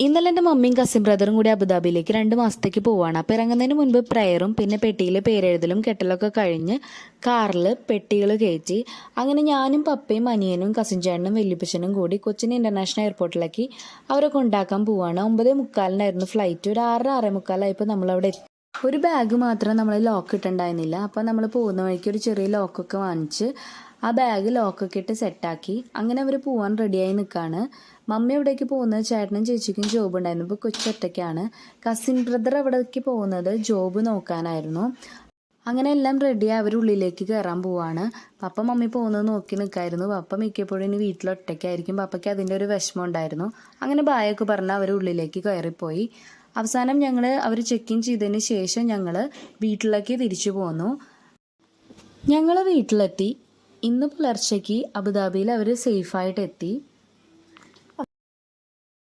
ഇന്നലെ എൻ്റെ മമ്മിയും കസിൻ ബ്രദറും കൂടി അബുദാബിയിലേക്ക് 2 മാസത്തേക്ക് പോവാണ്. അപ്പോൾ ഇറങ്ങുന്നതിന് മുൻപ് പ്രയറും പിന്നെ പെട്ടിയിൽ പേരെഴുതലും കെട്ടലൊക്കെ കഴിഞ്ഞ് കാറിൽ പെട്ടികൾ കയറ്റി. അങ്ങനെ ഞാനും പപ്പയും അനിയനും കസിൻ ചേട്ടനും വല്യപ്പച്ചനും കൂടി കൊച്ചിൻ ഇൻ്റർനാഷണൽ എയർപോർട്ടിലേക്ക് അവരെ കൊണ്ടാക്കാൻ പോവാണ്. 9:45 ഫ്ലൈറ്റ്. ഒരു 6-6:45 നമ്മളവിടെ എത്തി. ഒരു ബാഗ് മാത്രം നമ്മൾ ലോക്ക് ഇട്ടുണ്ടായിരുന്നില്ല. അപ്പോൾ നമ്മൾ പോകുന്ന വഴിക്ക് ഒരു ചെറിയ ലോക്കൊക്കെ വാങ്ങിച്ച് ആ ബാഗ് ലോക്കൊക്കെ ഇട്ട് സെറ്റാക്കി. അങ്ങനെ അവർ പോകാൻ റെഡിയായി നിൽക്കുകയാണ്. മമ്മി എവിടേക്ക് പോകുന്നത് ചേട്ടനും ചേച്ചിക്കും ജോബ് ഉണ്ടായിരുന്നു. ഇപ്പോൾ കൊച്ചൊറ്റയ്ക്കാണ്. കസിൻ ബ്രദർ എവിടേക്ക് പോകുന്നത് ജോബ് നോക്കാനായിരുന്നു. അങ്ങനെ എല്ലാം റെഡിയായി അവർ ഉള്ളിലേക്ക് കയറാൻ പോവാണ്. പപ്പ മമ്മി പോകുന്നത് നോക്കി നിൽക്കായിരുന്നു. പപ്പ മിക്കപ്പോഴും ഇനി വീട്ടിലൊറ്റയ്ക്കായിരിക്കും. പപ്പയ്ക്ക് അതിൻ്റെ ഒരു വിഷമം ഉണ്ടായിരുന്നു. അങ്ങനെ ബായൊക്കെ പറഞ്ഞ് അവർ ഉള്ളിലേക്ക് കയറിപ്പോയി. അവസാനം അവർ ചെക്ക് ഇൻ ചെയ്തതിന് ശേഷം ഞങ്ങൾ വീട്ടിലേക്ക് തിരിച്ചു പോന്നു. ഞങ്ങൾ വീട്ടിലെത്തി. ഇന്ന് പുലർച്ചയ്ക്ക് അബുദാബിയിൽ അവർ സേഫായിട്ട് എത്തി.